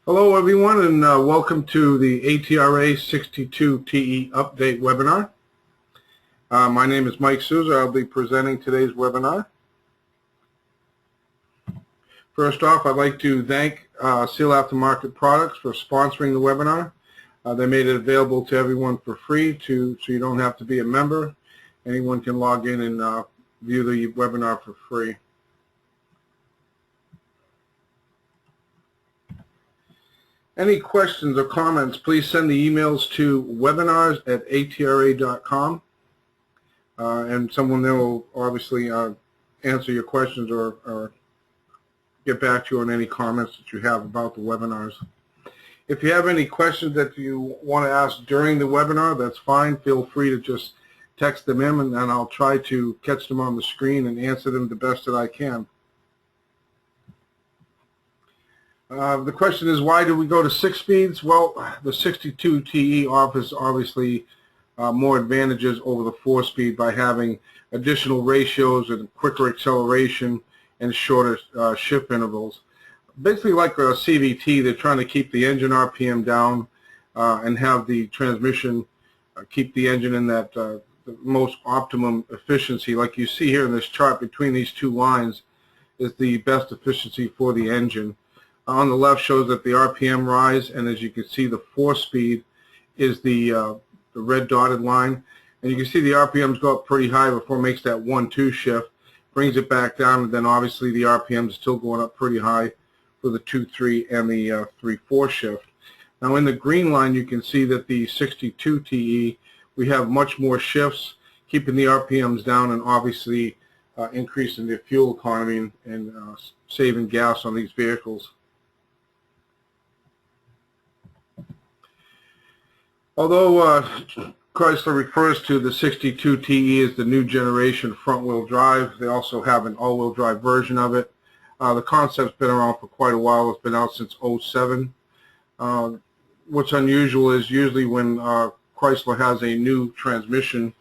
Hello everyone, and welcome to the ATRA 62TE update webinar. My name is Mike Souza. I'll be presenting today's webinar. First off, I'd like to thank Seal Aftermarket Products for sponsoring the webinar. They made it available to everyone for free so you don't have to be a member. Anyone can log in and view the webinar for free. Any questions or comments, please send the emails to webinars@atra.com, and someone there will obviously answer your questions or get back to you on any comments that you have about the webinars. If you have any questions that you want to ask during the webinar, that's fine. Feel free to just text them in, and then I'll try to catch them on the screen and answer them the best that I can. The question is, why do we go to 6 speeds? Well, the 62TE offers obviously more advantages over the 4-speed by having additional ratios and quicker acceleration and shorter shift intervals. Basically like a CVT, they're trying to keep the engine RPM down and have the transmission keep the engine in that the most optimum efficiency. Like you see here in this chart, between these two lines is the best efficiency for the engine. On the left shows that the RPM rise, and as you can see, the 4-speed is the red dotted line, and you can see the RPMs go up pretty high before it makes that 1-2 shift, brings it back down, and then obviously the RPM is still going up pretty high for the 2-3 and the 3-4 shift. Now in the green line, you can see that the 62TE, we have much more shifts, keeping the RPMs down and obviously increasing the fuel economy and saving gas on these vehicles. Although Chrysler refers to the 62TE as the new generation front-wheel drive, they also have an all-wheel drive version of it. The concept's been around for quite a while. It's been out since '07. What's unusual is usually when Chrysler has a new transmission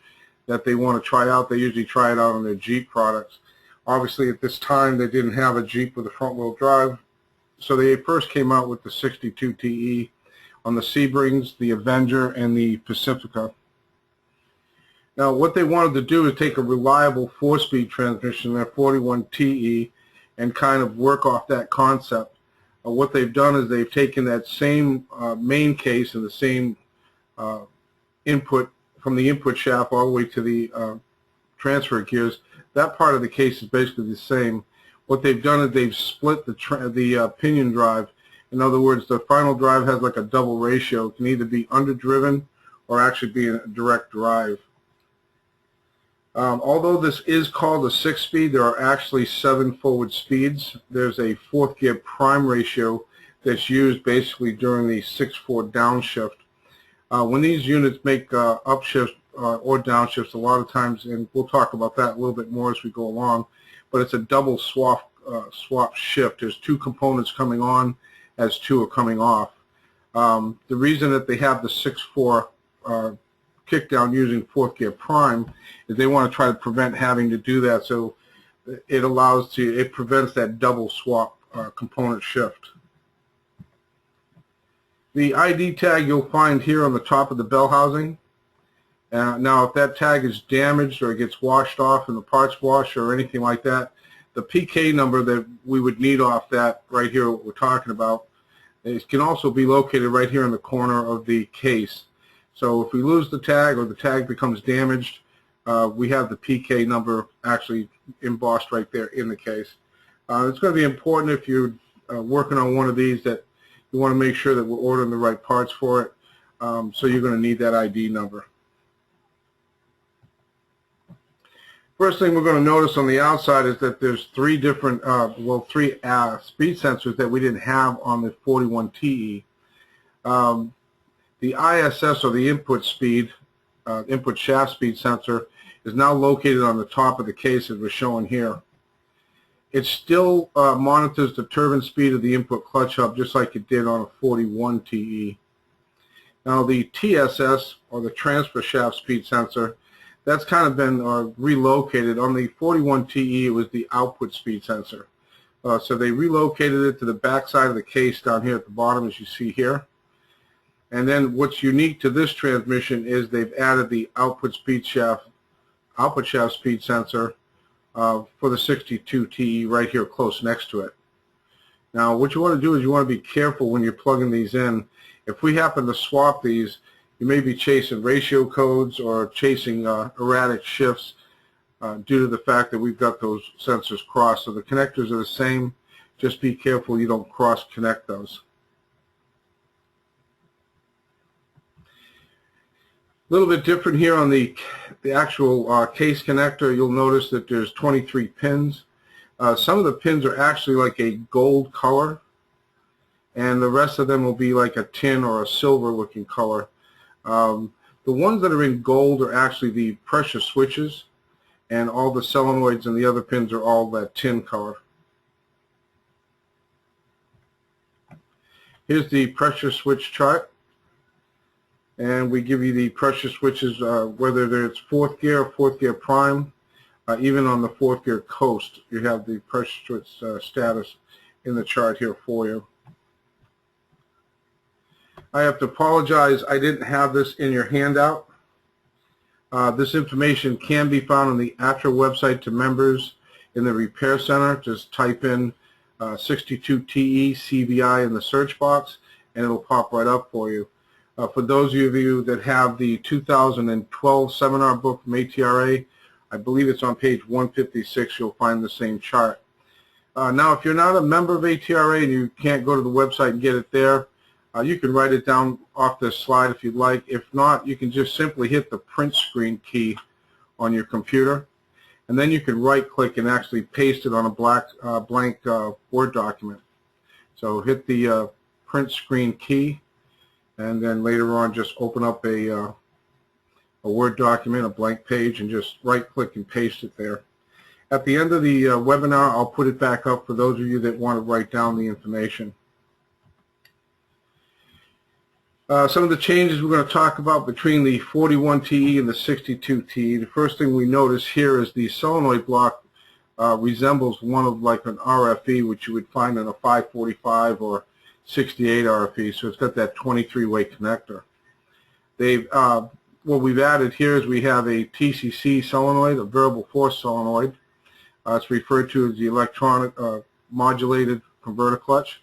that they want to try out, they usually try it out on their Jeep products. Obviously at this time they didn't have a Jeep with a front-wheel drive, so they first came out with the 62TE on the Sebrings, the Avenger, and the Pacifica. Now what they wanted to do is take a reliable 4-speed transmission, their 41TE, and kind of work off that concept. What they've done is they've taken that same main case and the same input from the input shaft all the way to the transfer gears. That part of the case is basically the same. What they've done is they've split the pinion drive. In other words, the final drive has like a double ratio. It can either be underdriven or actually be a direct drive. Although this is called a 6-speed, there are actually 7 forward speeds. There's a 4th gear prime ratio that's used basically during the 6-4 downshift. When these units make upshifts or downshifts, a lot of times, and we'll talk about that a little bit more as we go along, but it's a double swap shift. There's 2 components coming on as 2 are coming off. The reason that they have the 6-4 kickdown using 4th gear prime is they want to try to prevent having to do that, so it prevents that double swap component shift. The ID tag you'll find here on the top of the bell housing. Now if that tag is damaged or it gets washed off in the parts wash or anything like that, the PK number that we would need off that right here, what we're talking about, it can also be located right here in the corner of the case. So if we lose the tag or the tag becomes damaged, we have the PK number actually embossed right there in the case. It's going to be important if you're working on one of these that you want to make sure that we're ordering the right parts for it. So you're going to need that ID number. First thing we're going to notice on the outside is that there's 3 different, 3 speed sensors that we didn't have on the 41TE. The ISS, or the input shaft speed sensor, is now located on the top of the case as we're showing here. It still monitors the turbine speed of the input clutch hub just like it did on a 41TE. Now the TSS, or the transfer shaft speed sensor, that's kind of been relocated. On the 41TE, it was the output speed sensor. So they relocated it to the back side of the case down here at the bottom, as you see here. And then what's unique to this transmission is they've added the output shaft speed sensor for the 62 TE right here close next to it. Now what you want to do is you want to be careful when you're plugging these in. If we happen to swap these, you may be chasing ratio codes or chasing erratic shifts due to the fact that we've got those sensors crossed. So the connectors are the same. Just be careful you don't cross connect those. A little bit different here on the actual case connector. You'll notice that there's 23 pins. Some of the pins are actually like a gold color, and the rest of them will be like a tin or a silver looking color. The ones that are in gold are actually the pressure switches, and all the solenoids and the other pins are all that tin color. Here's the pressure switch chart, and we give you the pressure switches whether it's fourth gear or fourth gear prime. Even on the fourth gear coast, you have the pressure switch status in the chart here for you. I have to apologize, I didn't have this in your handout. This information can be found on the ATRA website to members in the repair center. Just type in 62TE CVI in the search box and it'll pop right up for you. For those of you that have the 2012 seminar book from ATRA, I believe it's on page 156, you'll find the same chart. Now if you're not a member of ATRA and you can't go to the website and get it there, you can write it down off this slide if you'd like. If not, you can just simply hit the print screen key on your computer, and then you can right click and actually paste it on a blank Word document. So hit the print screen key, and then later on just open up a Word document, a blank page, and just right click and paste it there. At the end of the webinar, I'll put it back up for those of you that want to write down the information. Some of the changes we're going to talk about between the 41TE and the 62TE. The first thing we notice here is the solenoid block resembles one of like an RFE, which you would find in a 545 or 68 RFE. So it's got that 23-way connector. What we've added here is we have a TCC solenoid, a variable force solenoid. It's referred to as the electronic modulated converter clutch.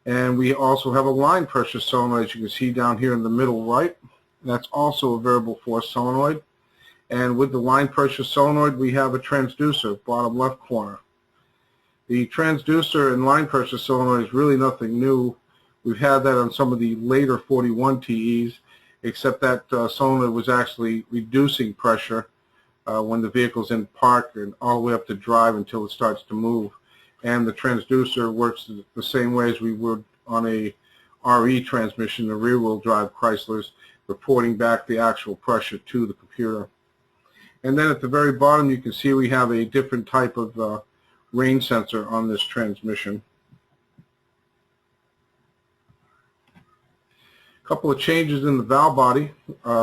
And we also have a line pressure solenoid, as you can see down here in the middle right. That's also a variable force solenoid. And with the line pressure solenoid, we have a transducer, bottom left corner. The transducer and line pressure solenoid is really nothing new. We've had that on some of the later 41TEs, except that solenoid was actually reducing pressure when the vehicle's in park and all the way up to drive until it starts to move. And the transducer works the same way as we would on a RE transmission, the rear-wheel drive Chryslers, reporting back the actual pressure to the computer. And then at the very bottom you can see we have a different type of range sensor on this transmission. A couple of changes in the valve body.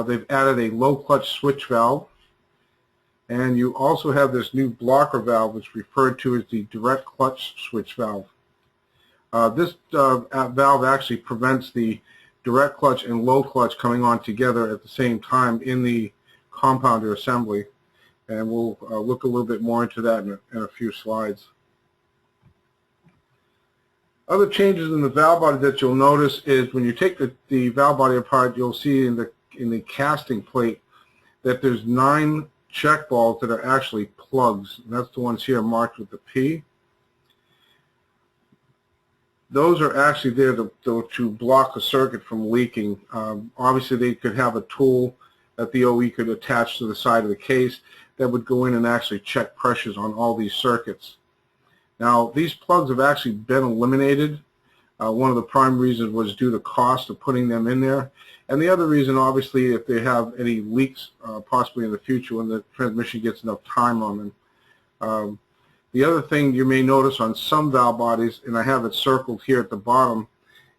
They've added a low clutch switch valve, and you also have this new blocker valve, which is referred to as the direct clutch switch valve. This valve actually prevents the direct clutch and low clutch coming on together at the same time in the compounder assembly, and we'll look a little bit more into that in a few slides. Other changes in the valve body that you'll notice is when you take the valve body apart, you'll see in the casting plate that there's 9 check balls that are actually plugs. And that's the ones here marked with the P. Those are actually there to block a circuit from leaking. Obviously they could have a tool that the OE could attach to the side of the case that would go in and actually check pressures on all these circuits. Now these plugs have actually been eliminated. One of the prime reasons was due to cost of putting them in there. And the other reason, obviously, if they have any leaks possibly in the future when the transmission gets enough time on them. The other thing you may notice on some valve bodies, and I have it circled here at the bottom,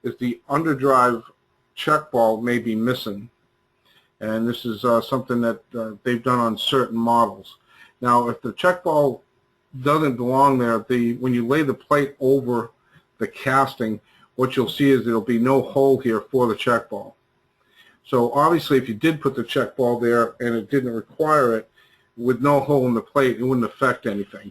is the underdrive check ball may be missing. And this is something that they've done on certain models. Now, if the check ball doesn't belong there. When you lay the plate over the casting, what you'll see is there'll be no hole here for the check ball. So obviously if you did put the check ball there and it didn't require it, with no hole in the plate, it wouldn't affect anything.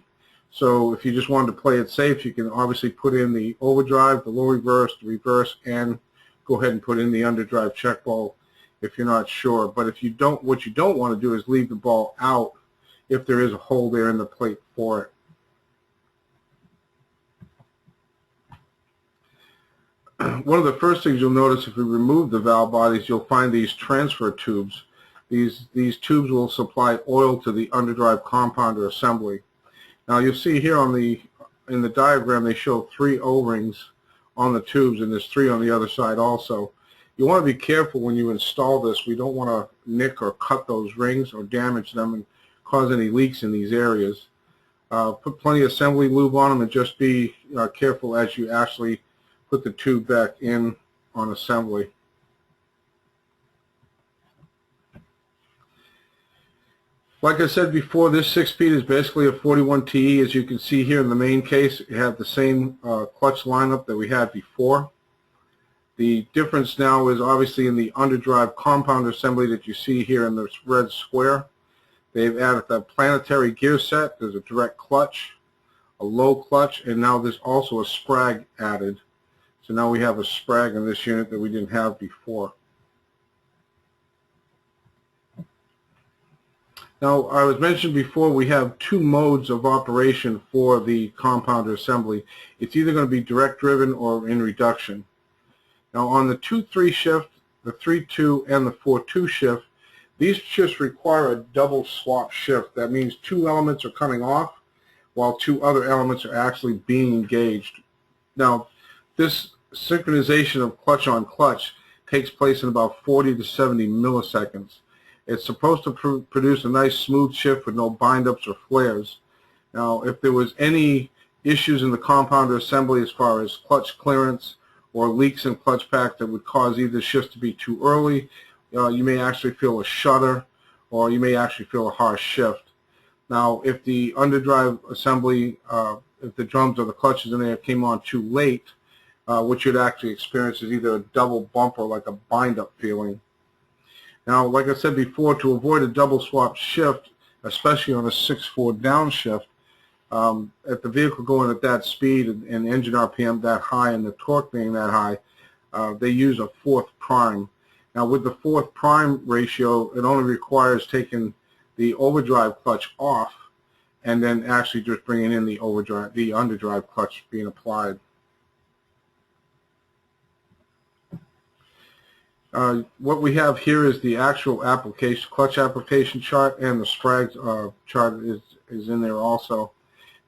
So if you just wanted to play it safe, you can obviously put in the overdrive, the low reverse, the reverse, and go ahead and put in the underdrive check ball if you're not sure. But if you don't, what you don't want to do is leave the ball out if there is a hole there in the plate for it. One of the first things you'll notice if we remove the valve bodies, you'll find these transfer tubes. These tubes will supply oil to the underdrive compounder assembly. Now you'll see here in the diagram they show 3 O-rings on the tubes, and there's 3 on the other side also. You want to be careful when you install this. We don't want to nick or cut those rings or damage them and cause any leaks in these areas. Put plenty of assembly lube on them, and just be careful as you actually put the tube back in on assembly. Like I said before, this 6-speed is basically a 41 TE. As you can see here in the main case, you have the same clutch lineup that we had before. The difference now is obviously in the underdrive compound assembly that you see here in this red square. They've added the planetary gear set. There's a direct clutch, a low clutch, and now there's also a sprag added. So now we have a sprag in this unit that we didn't have before. Now, I was mentioned before, we have 2 modes of operation for the compounder assembly. It's either going to be direct driven or in reduction. Now, on the 2-3 shift, the 3-2, and the 4-2 shift, these shifts require a double swap shift. That means 2 elements are coming off while 2 other elements are actually being engaged. Now, this synchronization of clutch on clutch takes place in about 40 to 70 milliseconds. It's supposed to produce a nice smooth shift with no bind-ups or flares. Now, if there was any issues in the compounder assembly as far as clutch clearance or leaks in clutch pack that would cause either shifts to be too early, you may actually feel a shudder, or you may actually feel a harsh shift. Now, if the underdrive assembly, if the drums or the clutches in there came on too late, what you'd actually experience is either a double bump or like a bind-up feeling. Now, like I said before, to avoid a double swap shift, especially on a 6/4 downshift, at the vehicle going at that speed and engine RPM that high and the torque being that high, they use a 4th prime. Now, with the 4th prime ratio, it only requires taking the overdrive clutch off and then actually just bringing in the underdrive clutch being applied. What we have here is the actual clutch application chart, and the sprags chart is in there also.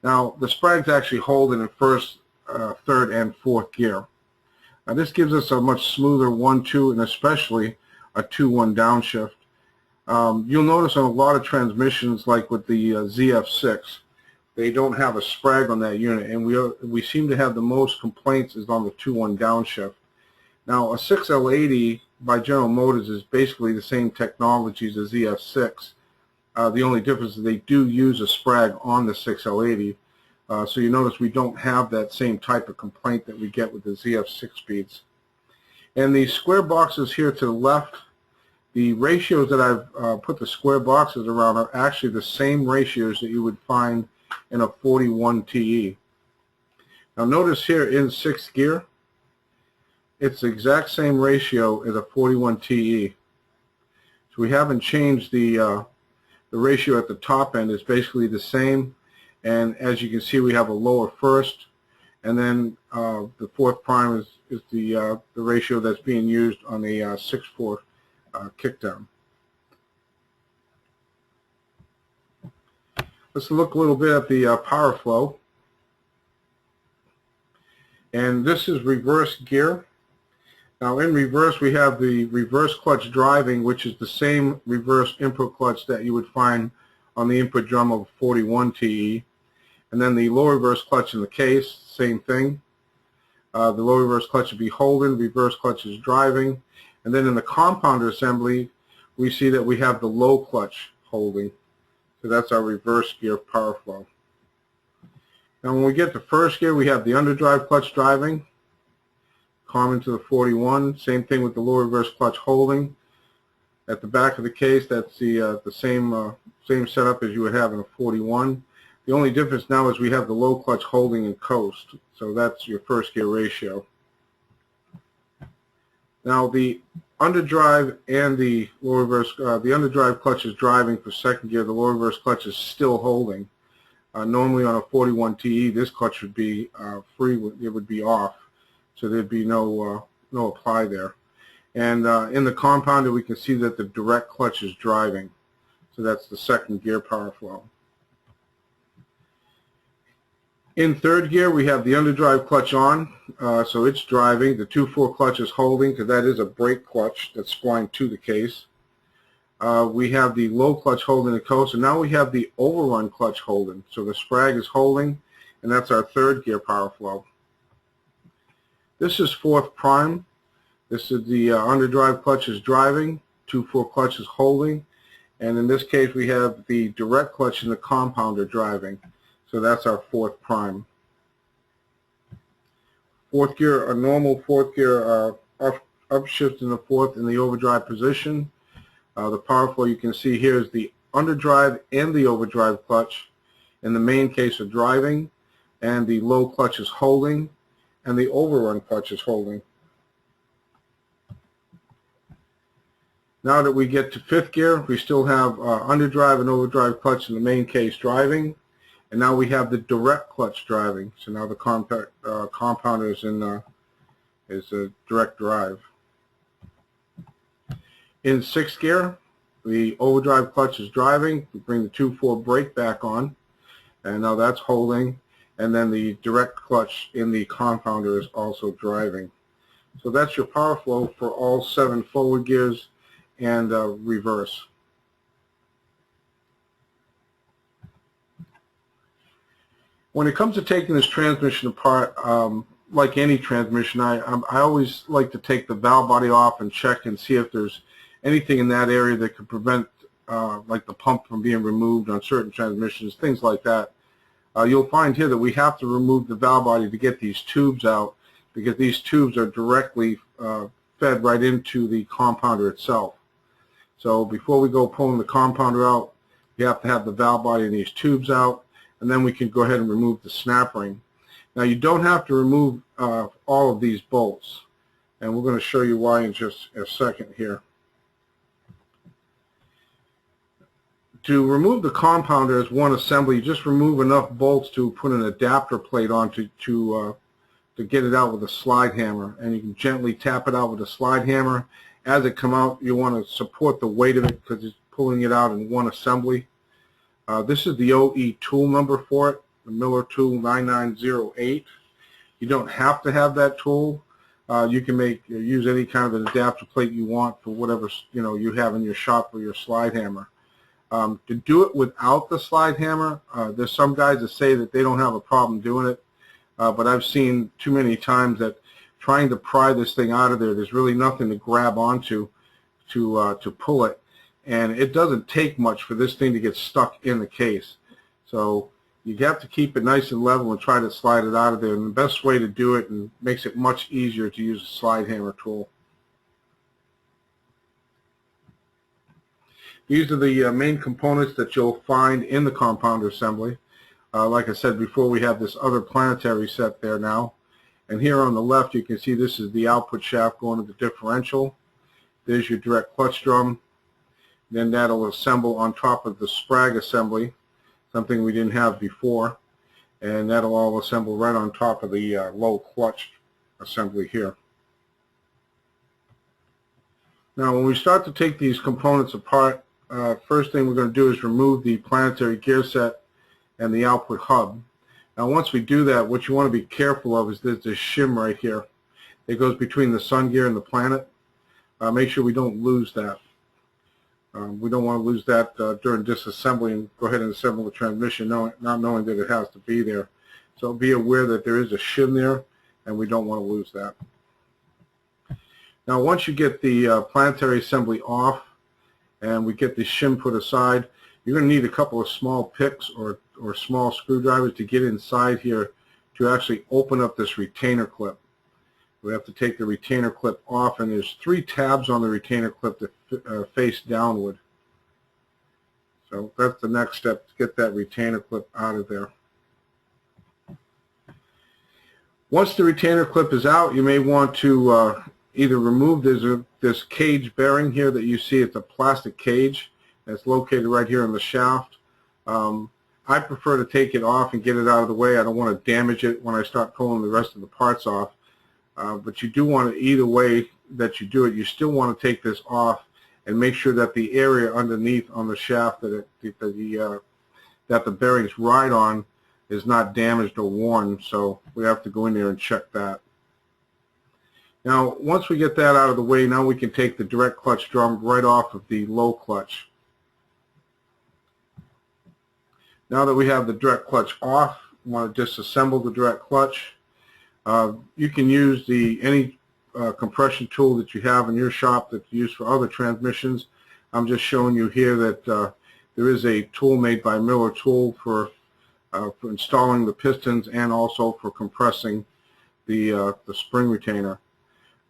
Now, the sprags actually hold in 1st, 3rd, and 4th gear. Now, this gives us a much smoother 1-2 and especially a 2-1 downshift. You'll notice on a lot of transmissions, like with the ZF6, they don't have a sprag on that unit, and we seem to have the most complaints is on the 2-1 downshift. Now, a 6L80 by General Motors is basically the same technology as the ZF6. The only difference is they do use a sprag on the 6L80. So you notice we don't have that same type of complaint that we get with the ZF6 speeds. And the square boxes here to the left, the ratios that I've put the square boxes around are actually the same ratios that you would find in a 41 TE. Now notice here in 6th gear, it's the exact same ratio as a 41 TE. So we haven't changed the ratio at the top end. Is basically the same, and as you can see, we have a lower 1st, and then the 4th prime is the ratio that's being used on the 6/4 kickdown. Let's look a little bit at the power flow, and this is reverse gear. Now in reverse, we have the reverse clutch driving, which is the same reverse input clutch that you would find on the input drum of 41 TE. And then the low reverse clutch in the case, same thing. The low reverse clutch would be holding, reverse clutch is driving. And then in the compounder assembly, we see that we have the low clutch holding. So that's our reverse gear power flow. Now when we get to first gear, we have the underdrive clutch driving, common to the 41. Same thing with the low reverse clutch holding. At the back of the case, that's the same setup as you would have in a 41. The only difference now is we have the low clutch holding and coast, so that's your first gear ratio. Now the underdrive and the low reverse, the underdrive clutch is driving for second gear. The low reverse clutch is still holding. Normally on a 41 TE, this clutch would be free; it would be off, so there'd be no apply there. And in the compounder, we can see that the direct clutch is driving, so that's the second gear power flow. In third gear, we have the underdrive clutch on, so it's driving. The 2/4 clutch is holding, because that is a brake clutch that's splined to the case. We have the low clutch holding the coast, and now we have the overrun clutch holding. So the sprag is holding, and that's our third gear power flow. This is fourth prime. This is the underdrive clutch is driving, 2/4 clutch is holding, and in this case we have the direct clutch and the compounder driving. So that's our fourth prime. Fourth gear, a normal fourth gear upshift in the fourth in the overdrive position. The power flow you can see here is the underdrive and the overdrive clutch. In the main case are driving, and the low clutch is holding, and the overrun clutch is holding. Now that we get to fifth gear, we still have underdrive and overdrive clutch in the main case driving, and now we have the direct clutch driving. So now the compounder is in is a direct drive. In sixth gear, the overdrive clutch is driving. We bring the 2/4 brake back on, and now that's holding, and then the direct clutch in the compounder is also driving. So that's your power flow for all 7 forward gears and reverse. When it comes to taking this transmission apart, like any transmission, I always like to take the valve body off and check and see if there's anything in that area that could prevent like the pump from being removed on certain transmissions, things like that. You'll find here that we have to remove the valve body to get these tubes out, because these tubes are directly fed right into the compounder itself. So before we go pulling the compounder out, we have to have the valve body and these tubes out, and then we can go ahead and remove the snap ring. Now you don't have to remove all of these bolts, and we're going to show you why in just a second here. To remove the compounder as one assembly, you just remove enough bolts to put an adapter plate on to get it out with a slide hammer, and you can gently tap it out with a slide hammer. As it comes out, you want to support the weight of it because it's pulling it out in one assembly. This is the OE tool number for it, the Miller tool 9908. You don't have to have that tool. You can use any kind of an adapter plate you want for whatever you have in your shop for your slide hammer. To do it without the slide hammer, there's some guys that say that they don't have a problem doing it, but I've seen too many times that trying to pry this thing out of there, there's really nothing to grab onto to pull it, and it doesn't take much for this thing to get stuck in the case. So you have to keep it nice and level and try to slide it out of there, and the best way to do it, and makes it much easier, to use a slide hammer tool. These are the main components that you'll find in the compounder assembly. Like I said before, we have this other planetary set there now. And here on the left, you can see this is the output shaft going to the differential. There's your direct clutch drum. Then that'll assemble on top of the sprag assembly, something we didn't have before. And that'll all assemble right on top of the low clutch assembly here. Now, when we start to take these components apart, first thing we're going to do is remove the planetary gear set and the output hub. Now once we do that, what you want to be careful of is there's this shim right here. It goes between the sun gear and the planet. Make sure we don't lose that. We don't want to lose that during disassembly and go ahead and assemble the transmission not knowing that it has to be there. So be aware that there is a shim there, and we don't want to lose that. Now once you get the planetary assembly off and we get the shim put aside, you're going to need a couple of small picks or or small screwdrivers to get inside here to actually open up this retainer clip. We have to take the retainer clip off, and there's 3 tabs on the retainer clip that face downward. So that's the next step, to get that retainer clip out of there. Once the retainer clip is out, you may want to either remove this cage bearing here that you see. It's a plastic cage that's located right here in the shaft. I prefer to take it off and get it out of the way. I don't want to damage it when I start pulling the rest of the parts off. But you do want to, either way that you do it, you still want to take this off and make sure that the area underneath on the shaft that the bearings ride on is not damaged or worn. So we have to go in there and check that. Now, once we get that out of the way, now we can take the direct clutch drum right off of the low clutch. Now that we have the direct clutch off, we want to disassemble the direct clutch. You can use any compression tool that you have in your shop that's used for other transmissions. I'm just showing you here that there is a tool made by Miller Tool for installing the pistons and also for compressing the spring retainer.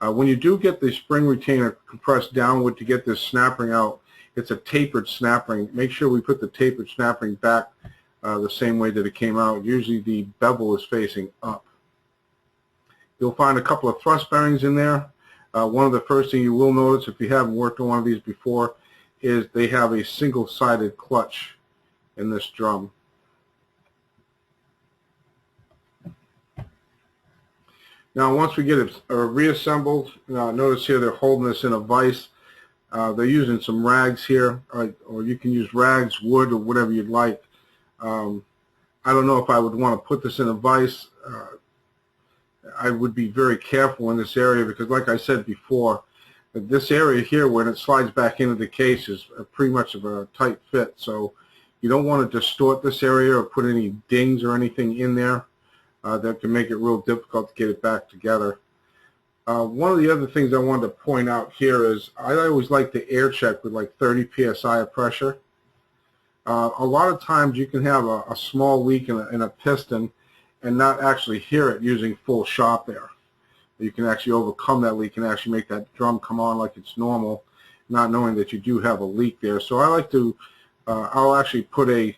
When you do get the spring retainer compressed downward to get this snap ring out, it's a tapered snap ring. Make sure we put the tapered snap ring back the same way that it came out. Usually the bevel is facing up. You'll find a couple of thrust bearings in there. One of the first things you will notice, if you haven't worked on one of these before, is they have a single-sided clutch in this drum. Now, once we get it reassembled, notice here they're holding this in a vise. They're using some rags here, or you can use rags, wood, or whatever you'd like. I don't know if I would want to put this in a vise. I would be very careful in this area because, like I said before, this area here, when it slides back into the case, is pretty much of a tight fit. So you don't want to distort this area or put any dings or anything in there that can make it real difficult to get it back together. One of the other things I wanted to point out here is I always like to air check with like 30 psi of pressure. A lot of times you can have a small leak in a piston and not actually hear it using full shot there. You can actually overcome that leak and actually make that drum come on like it's normal, not knowing that you do have a leak there. So I like to, I'll actually put a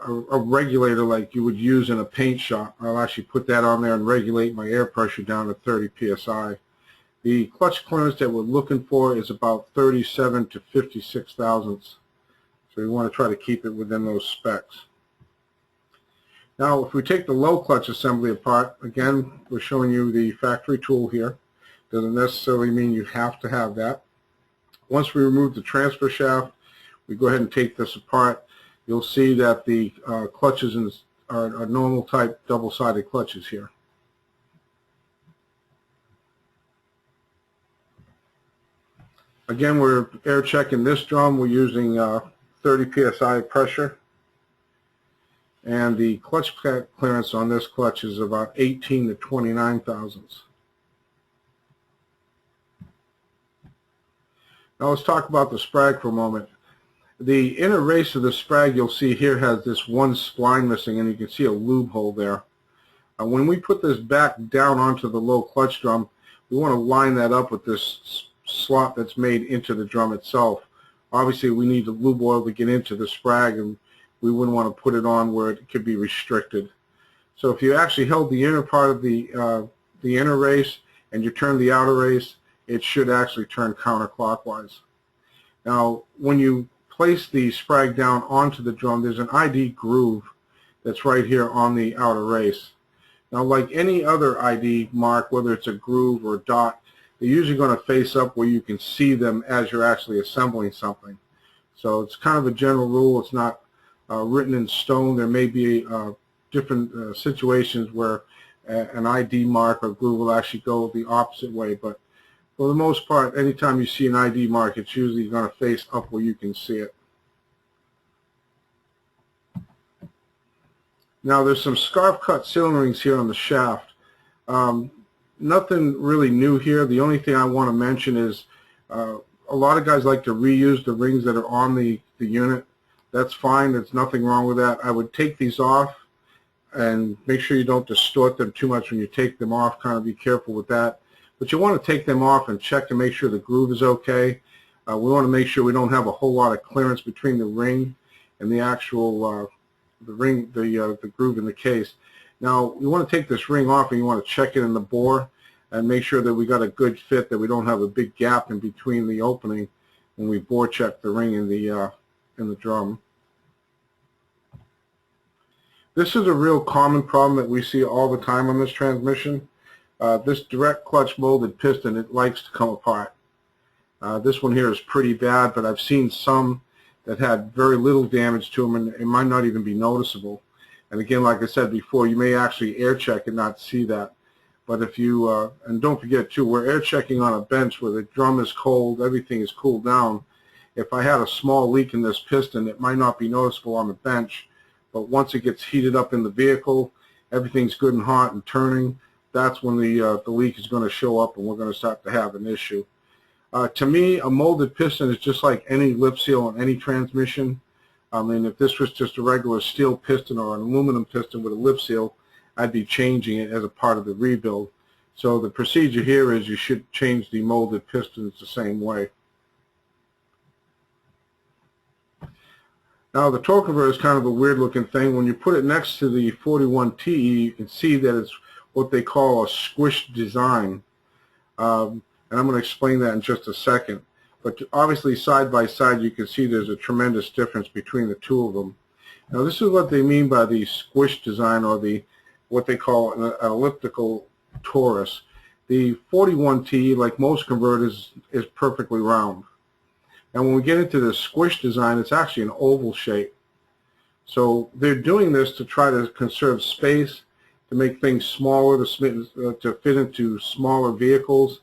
regulator like you would use in a paint shop. I'll actually put that on there and regulate my air pressure down to 30 psi. The clutch clearance that we're looking for is about 37 to 56 thousandths. So you want to try to keep it within those specs. Now, if we take the low clutch assembly apart, again, we're showing you the factory tool here. Doesn't necessarily mean you have to have that. Once we remove the transfer shaft, we go ahead and take this apart. You'll see that the clutches are normal type double-sided clutches here. Again, we're air checking this drum. We're using 30 psi pressure. And the clutch clearance on this clutch is about 18 to 29 thousandths. Now let's talk about the sprag for a moment. The inner race of the sprag you'll see here has this one spline missing, and you can see a lube hole there. When we put this back down onto the low clutch drum, we want to line that up with this slot that's made into the drum itself. Obviously we need the lube oil to get into the sprag, and we wouldn't want to put it on where it could be restricted. So if you actually held the inner part of the inner race and you turn the outer race, it should actually turn counterclockwise. Now, when you place the sprag down onto the drum, there's an ID groove that's right here on the outer race. Now, like any other ID mark, whether it's a groove or a dot, they're usually going to face up where you can see them as you're actually assembling something. So it's kind of a general rule. It's not written in stone. There may be different situations where an ID mark or groove will actually go the opposite way, but for the most part, anytime you see an ID mark, it's usually going to face up where you can see it. Now there's some scarf cut sealing rings here on the shaft. Nothing really new here. The only thing I want to mention is a lot of guys like to reuse the rings that are on the unit. That's fine. There's nothing wrong with that. I would take these off and make sure you don't distort them too much when you take them off. Kind of be careful with that. But you want to take them off and check to make sure the groove is okay. We want to make sure we don't have a whole lot of clearance between the ring and the actual the groove in the case. Now you want to take this ring off and you want to check it in the bore and make sure that we got a good fit, that we don't have a big gap in between the opening when we bore check the ring in the drum. This is a real common problem that we see all the time on this transmission. This direct clutch molded piston, it likes to come apart. This one here is pretty bad, but I've seen some that had very little damage to them, and it might not even be noticeable. And again, like I said before, you may actually air check and not see that. But if you, and don't forget too, we're air checking on a bench where the drum is cold, everything is cooled down. If I had a small leak in this piston, it might not be noticeable on the bench, but once it gets heated up in the vehicle, everything's good and hot and turning, that's when the leak is going to show up and we're going to start to have an issue. To me, a molded piston is just like any lip seal on any transmission. I mean, if this was just a regular steel piston or an aluminum piston with a lip seal, I'd be changing it as a part of the rebuild. So the procedure here is you should change the molded pistons the same way. Now the torque converter is kind of a weird looking thing. When you put it next to the 41TE, you can see that it's what they call a Squish Design. And I'm going to explain that in just a second. But obviously side by side you can see there's a tremendous difference between the two of them. Now this is what they mean by the Squish Design, or what they call an elliptical torus. The 41TE, like most converters, is perfectly round. And when we get into the Squish Design, it's actually an oval shape. So they're doing this to try to conserve space, to make things smaller, to fit into smaller vehicles,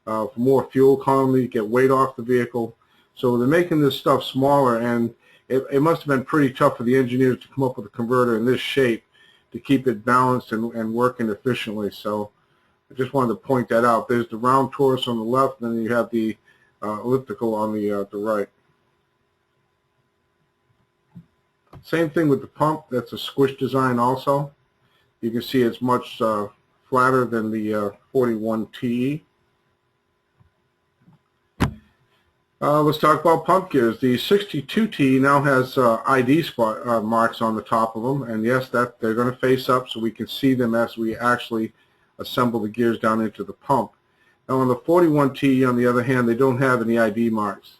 for more fuel economy, get weight off the vehicle. So they're making this stuff smaller, and it must have been pretty tough for the engineers to come up with a converter in this shape to keep it balanced and working efficiently. So I just wanted to point that out. There's the round torus on the left, and then you have the elliptical on the right. Same thing with the pump. That's a Squish Design also. You can see it's much flatter than the 41TE. Let's talk about pump gears. The 62TE now has ID spot marks on the top of them, and yes, that they're going to face up so we can see them as we actually assemble the gears down into the pump. Now on the 41TE, on the other hand, they don't have any ID marks.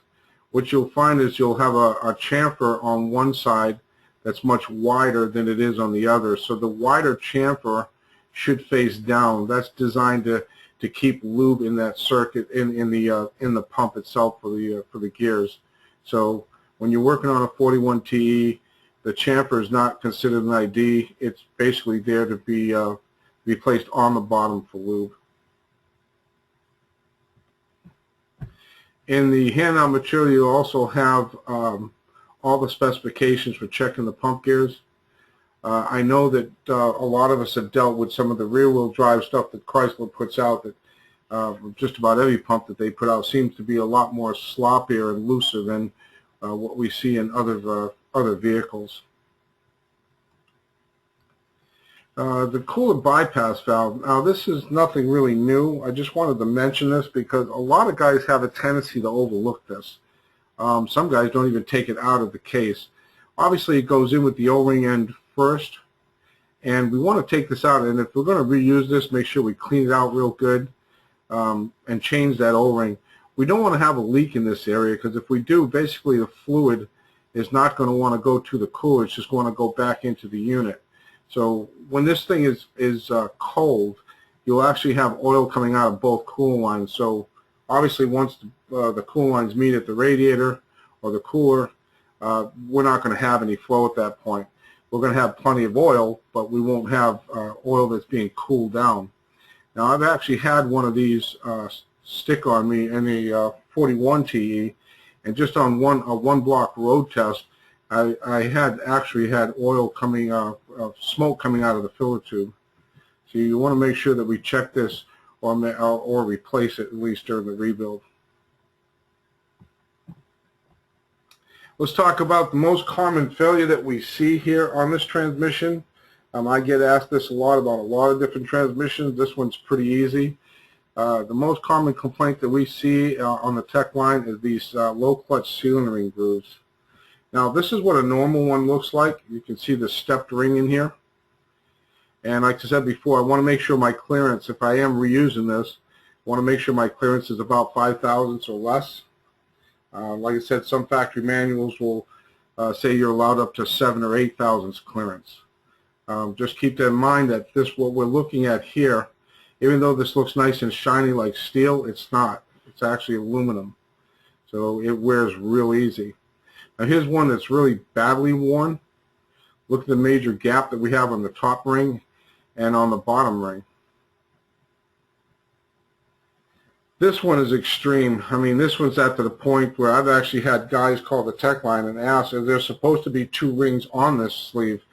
What you'll find is you'll have a chamfer on one side that's much wider than it is on the other. So the wider chamfer should face down. That's designed to keep lube in that circuit in the pump itself for the gears. So when you're working on a 41TE, the chamfer is not considered an ID. It's basically there to be placed on the bottom for lube. In the handout material, you also have all the specifications for checking the pump gears. I know that a lot of us have dealt with some of the rear-wheel drive stuff that Chrysler puts out. That just about every pump that they put out seems to be a lot more sloppier and looser than what we see in other vehicles. The coolant bypass valve. Now this is nothing really new. I just wanted to mention this because a lot of guys have a tendency to overlook this. Some guys don't even take it out of the case. Obviously it goes in with the O-ring end first, and we want to take this out, and if we're going to reuse this, make sure we clean it out real good and change that O-ring. We don't want to have a leak in this area, because if we do, basically the fluid is not going to want to go to the cooler. It's just going to go back into the unit. So when this thing is cold, you'll actually have oil coming out of both coolant lines. So obviously once the coolant lines meet at the radiator or the cooler, we're not going to have any flow at that point. We're going to have plenty of oil, but we won't have oil that's being cooled down. Now I've actually had one of these stick on me in the 41TE, and just on a one block road test, I had actually had oil coming smoke coming out of the filler tube. So you want to make sure that we check this or replace it at least during the rebuild. Let's talk about the most common failure that we see here on this transmission. I get asked this a lot about a lot of different transmissions. This one's pretty easy. The most common complaint that we see on the tech line is these low clutch sealing ring grooves. Now this is what a normal one looks like. You can see the stepped ring in here. And like I said before, I want to make sure my clearance, if I am reusing this, I want to make sure my clearance is about 5 thousandths or less. Like I said, some factory manuals will say you're allowed up to 7 or 8 thousandths clearance. Just keep that in mind that what we're looking at here, even though this looks nice and shiny like steel, it's not. It's actually aluminum. So it wears real easy. Now here's one that's really badly worn. Look at the major gap that we have on the top ring and on the bottom ring. This one is extreme. I mean, this one's at the point where I've actually had guys call the tech line and ask if there's supposed to be 2 rings on this sleeve.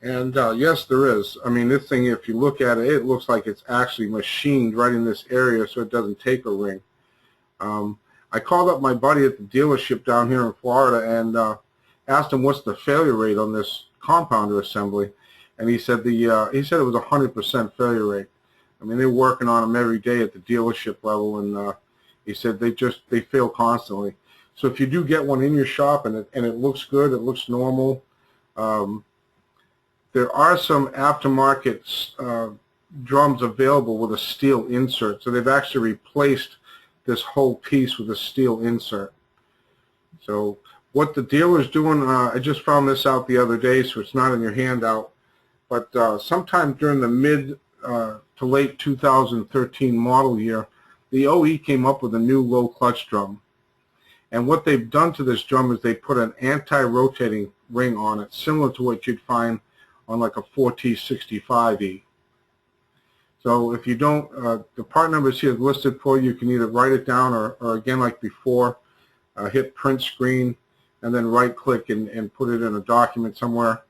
And yes, there is. I mean, this thing, if you look at it, it looks like it's actually machined right in this area so it doesn't take a ring. I called up my buddy at the dealership down here in Florida and asked him what's the failure rate on this compounder assembly, and he said it was 100% failure rate. I mean, they're working on them every day at the dealership level, and he said they fail constantly. So if you do get one in your shop and it looks good, it looks normal. There are some aftermarket drums available with a steel insert, so they've actually replaced this whole piece with a steel insert. So what the dealer's doing, I just found this out the other day, so it's not in your handout, but sometime during the mid to late 2013 model year, the OE came up with a new low clutch drum. And what they've done to this drum is they put an anti-rotating ring on it, similar to what you'd find on like a 4T65E. So if you don't, the part numbers here listed for you, you can either write it down or again like before, hit print screen and then right click and put it in a document somewhere.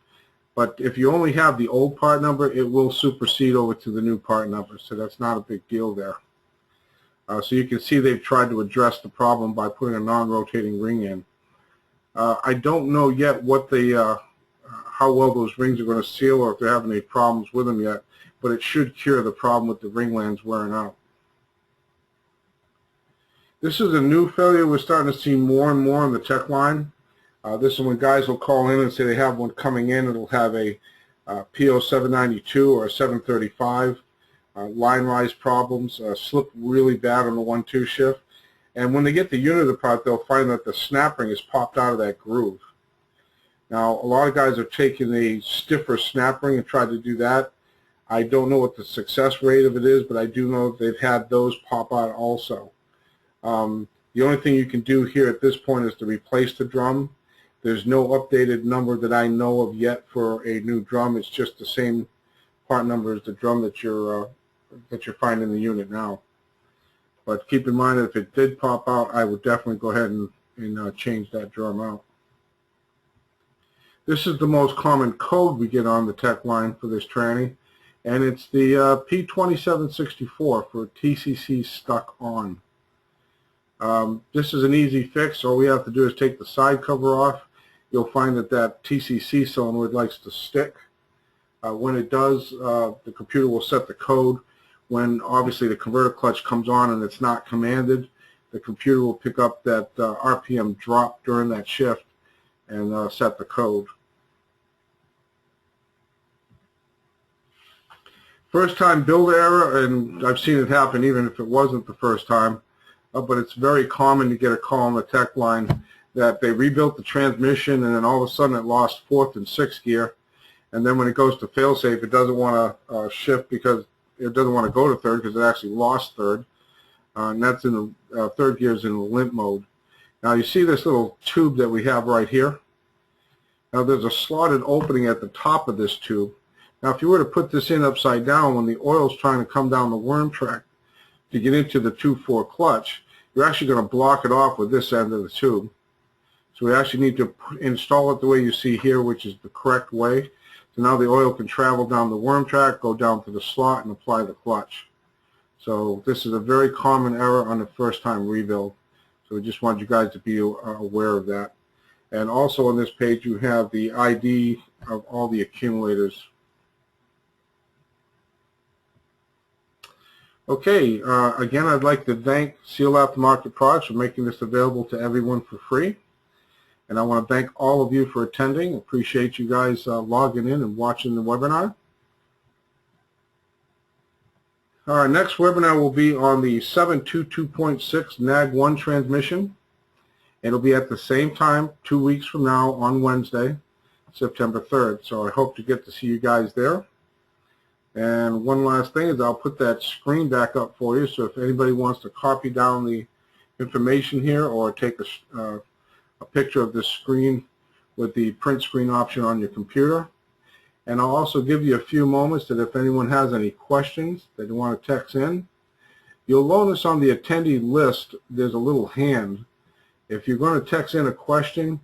But if you only have the old part number, it will supersede over to the new part number, so that's not a big deal there. So you can see they've tried to address the problem by putting a non-rotating ring in. I don't know yet what how well those rings are going to seal or if they're having any problems with them yet, but it should cure the problem with the ring lands wearing out. This is a new failure we're starting to see more and more on the tech line. This is when guys will call in and say they have one coming in. It'll have a PO 792 or a 735. Line rise problems, slip really bad on the 1-2 shift. And when they get the unit apart, they'll find that the snap ring is popped out of that groove. Now, a lot of guys are taking a stiffer snap ring and try to do that. I don't know what the success rate of it is, but I do know that they've had those pop out also. The only thing you can do here at this point is to replace the drum. There's no updated number that I know of yet for a new drum. It's just the same part number as the drum that you're finding in the unit now. But keep in mind that if it did pop out, I would definitely go ahead and change that drum out. This is the most common code we get on the tech line for this tranny, and it's the P2764 for TCC stuck on. This is an easy fix. All we have to do is take the side cover off. You'll find that TCC solenoid likes to stick. When it does, the computer will set the code. When obviously the converter clutch comes on and it's not commanded, the computer will pick up that RPM drop during that shift and set the code. First time build error, and I've seen it happen even if it wasn't the first time, but it's very common to get a call on the tech line that they rebuilt the transmission and then all of a sudden it lost 4th and 6th gear, and then when it goes to failsafe it doesn't want to shift because it doesn't want to go to 3rd because it actually lost 3rd, and that's in the 3rd gear is in the limp mode. Now you see this little tube that we have right here. Now there's a slotted opening at the top of this tube. Now if you were to put this in upside down when the oil's trying to come down the worm track to get into the 2-4 clutch, you're actually going to block it off with this end of the tube. So we actually need to install it the way you see here, which is the correct way. So now the oil can travel down the worm track, go down to the slot, and apply the clutch. So this is a very common error on the first time rebuild. So we just wanted you guys to be aware of that. And also on this page you have the ID of all the accumulators. Okay, again, I'd like to thank Seal Aftermarket Products for making this available to everyone for free. And I want to thank all of you for attending. Appreciate you guys logging in and watching the webinar. Our next webinar will be on the 722.6 NAG1 transmission. It'll be at the same time 2 weeks from now on Wednesday, September 3rd. So I hope to get to see you guys there. And one last thing is I'll put that screen back up for you. So if anybody wants to copy down the information here or take a picture of this screen with the print screen option on your computer. And I'll also give you a few moments that if anyone has any questions that you want to text in, you'll notice on the attendee list there's a little hand. If you're going to text in a question,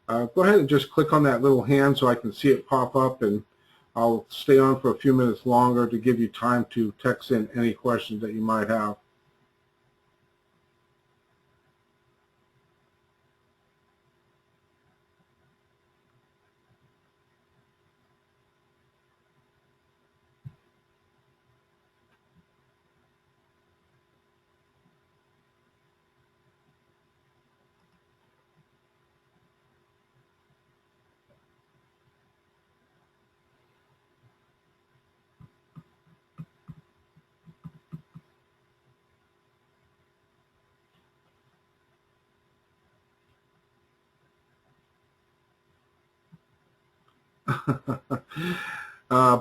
go ahead and just click on that little hand so I can see it pop up, and I'll stay on for a few minutes longer to give you time to text in any questions that you might have.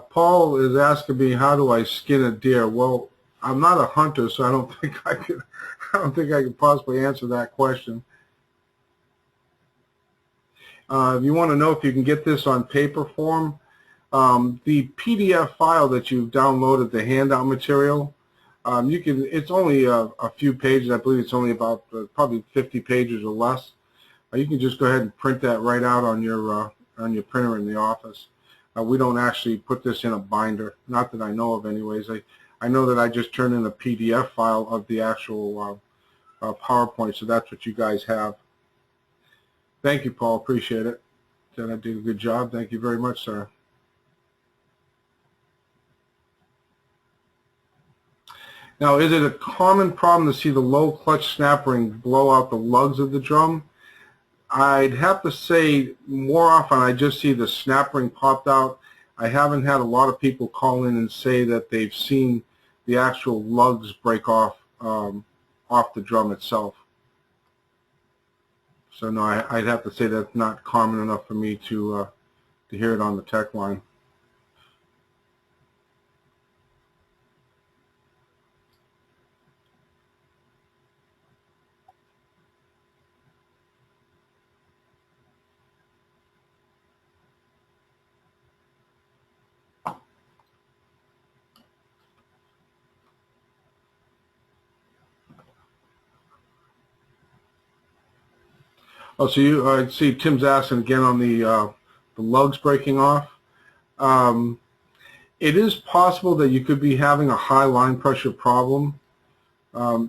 Paul is asking me, how do I skin a deer? Well, I'm not a hunter, so I don't think I could possibly answer that question. If you want to know if you can get this on paper form, the PDF file that you've downloaded, the handout material, you can. It's only a few pages. I believe it's only about probably 50 pages or less. You can just go ahead and print that right out on your printer in the office. We don't actually put this in a binder, not that I know of anyways. I know that I just turned in a PDF file of the actual PowerPoint, so that's what you guys have. Thank you, Paul. Appreciate it. Said I did a good job. Thank you very much, sir. Now, is it a common problem to see the low clutch snap ring blow out the lugs of the drum? I'd have to say more often I just see the snap ring popped out. I haven't had a lot of people call in and say that they've seen the actual lugs break off the drum itself. So no, I'd have to say that's not common enough for me to hear it on the tech line. Oh, so I see Tim's asking again on the lugs breaking off. It is possible that you could be having a high line pressure problem.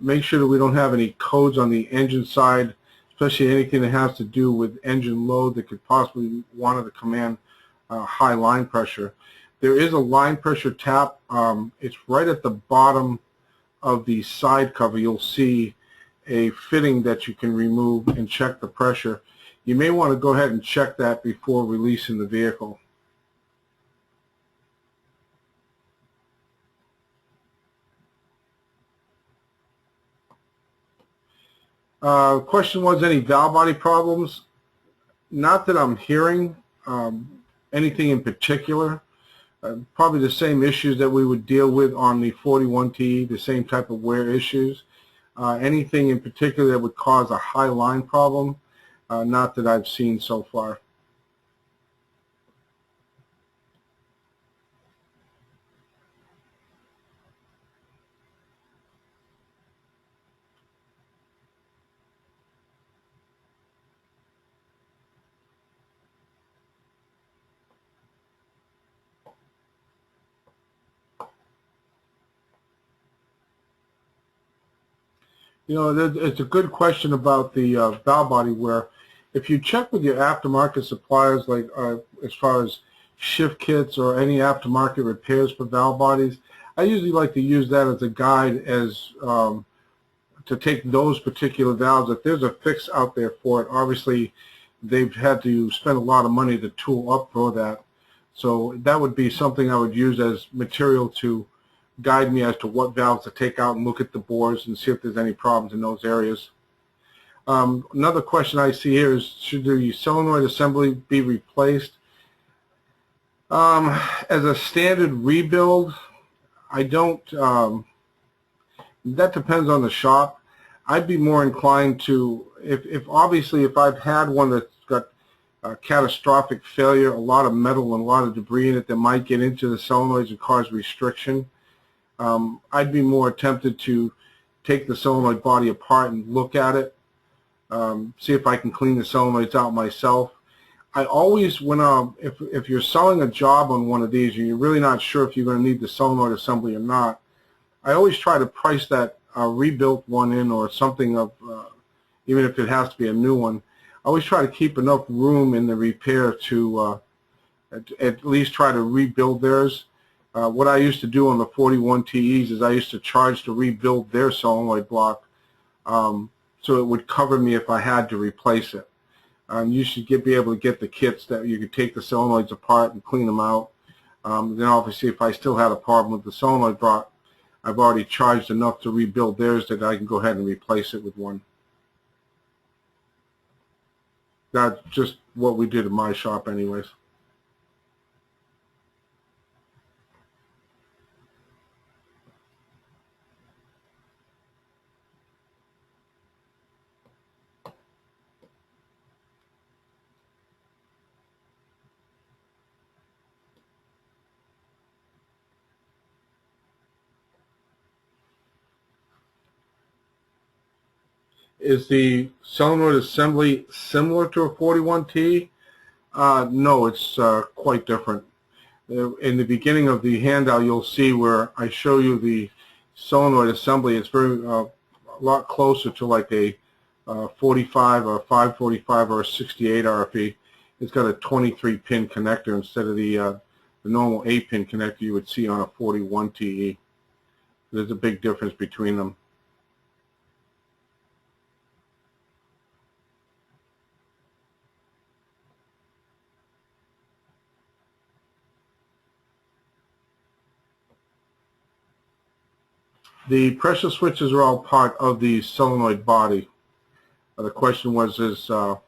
Make sure that we don't have any codes on the engine side, especially anything that has to do with engine load that could possibly want to command high line pressure. There is a line pressure tap. It's right at the bottom of the side cover. You'll see a fitting that you can remove and check the pressure. You may want to go ahead and check that before releasing the vehicle. Question was, any valve body problems? Not that I'm hearing anything in particular. Probably the same issues that we would deal with on the 41T, the same type of wear issues. Anything in particular that would cause a high line problem, not that I've seen so far. You know, it's a good question about the valve body wear. if you check with your aftermarket suppliers, like as far as shift kits or any aftermarket repairs for valve bodies, I usually like to use that as a guide as to take those particular valves. If there's a fix out there for it, obviously they've had to spend a lot of money to tool up for that. So that would be something I would use as material to guide me as to what valves to take out and look at the bores and see if there's any problems in those areas. Another question I see here is, should the solenoid assembly be replaced? As a standard rebuild, I don't, that depends on the shop. I'd be more inclined to, if obviously if I've had one that's got catastrophic failure, a lot of metal and a lot of debris in it that might get into the solenoids and cause restriction, I'd be more tempted to take the solenoid body apart and look at it, see if I can clean the solenoids out myself. I always, when if you're selling a job on one of these and you're really not sure if you're going to need the solenoid assembly or not, I always try to price that rebuilt one in, or something of, even if it has to be a new one, I always try to keep enough room in the repair to at least try to rebuild theirs. What I used to do on the 41 TEs is I used to charge to rebuild their solenoid block, so it would cover me if I had to replace it. You should be able to get the kits that you could take the solenoids apart and clean them out. Then obviously if I still had a problem with the solenoid block, I've already charged enough to rebuild theirs that I can go ahead and replace it with one. That's just what we did in my shop anyways. Is the solenoid assembly similar to a 41T? No, it's quite different. In the beginning of the handout, you'll see where I show you the solenoid assembly. It's very a lot closer to like a 45 or 545 or a 68 RFE. It's got a 23-pin connector instead of the normal 8-pin connector you would see on a 41 TE. There's a big difference between them. The pressure switches are all part of the solenoid body. The question was, are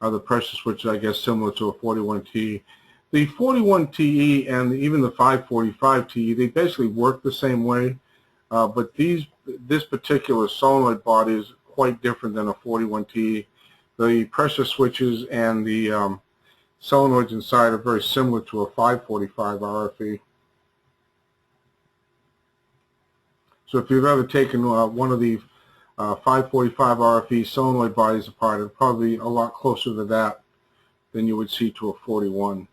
the pressure switches, I guess, similar to a 41TE? The 41TE and even the 545TE, they basically work the same way, but this particular solenoid body is quite different than a 41TE. The pressure switches and the solenoids inside are very similar to a 545 RFE. So if you've ever taken one of the 545 RFE solenoid bodies apart, it's probably a lot closer to that than you would see to a 41.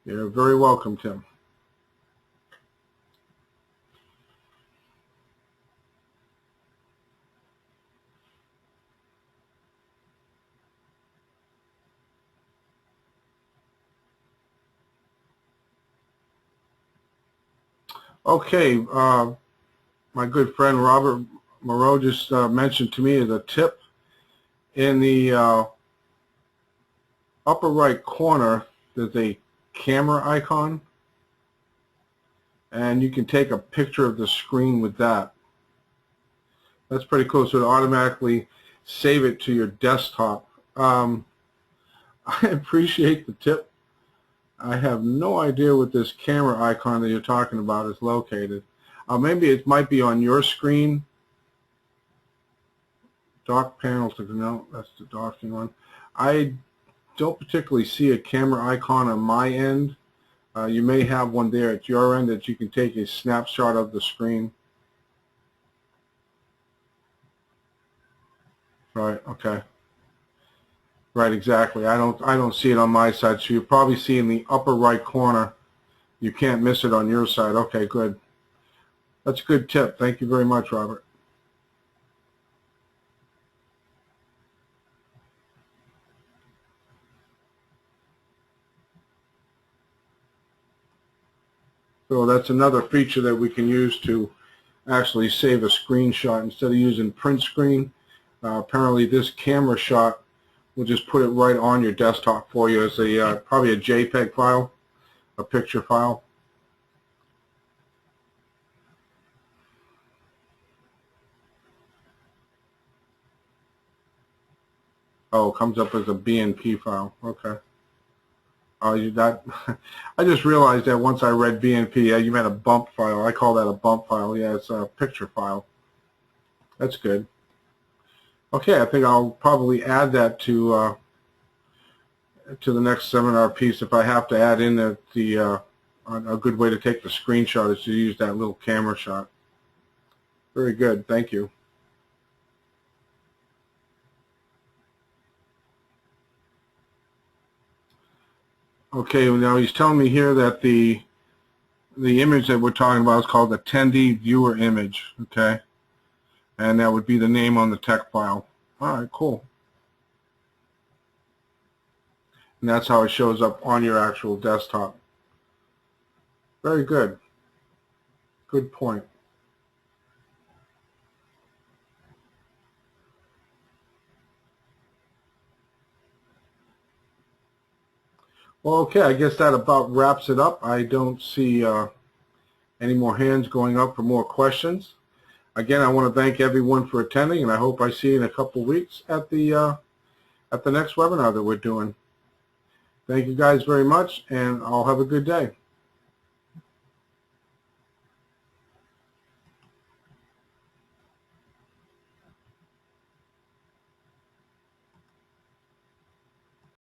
You're very welcome, Tim. Okay, my good friend Robert Moreau just mentioned to me the tip in the upper right corner. There's a camera icon, and you can take a picture of the screen with that. That's pretty cool. So to automatically save it to your desktop. I appreciate the tip. I have no idea what this camera icon that you're talking about is located. Maybe it might be on your screen. Dock panel to, no, that's the docking one. I don't particularly see a camera icon on my end. You may have one there at your end that you can take a snapshot of the screen. Right, okay. Right, exactly. I don't see it on my side, so you probably see in the upper right corner. You can't miss it on your side. Okay, good. That's a good tip. Thank you very much, Robert. So that's another feature that we can use to actually save a screenshot instead of using print screen. Apparently this camera shot will just put it right on your desktop for you as a probably a JPEG file, a picture file. Oh, it comes up as a BNP file. Okay. Oh, that I just realized that once I read BNP, you meant a bump file. I call that a bump file. Yeah, it's a picture file. That's good. Okay, I think I'll probably add that to the next seminar piece. If I have to add in a good way to take the screenshot is to use that little camera shot. Very good. Thank you. Okay, now he's telling me here that the image that we're talking about is called the attendee viewer image, okay? And that would be the name on the text file. All right, cool. And that's how it shows up on your actual desktop. Very good. Good point. Well, okay, I guess that about wraps it up. I don't see any more hands going up for more questions. Again, I want to thank everyone for attending, and I hope I see you in a couple of weeks at the next webinar that we're doing. Thank you guys very much, and I'll have a good day.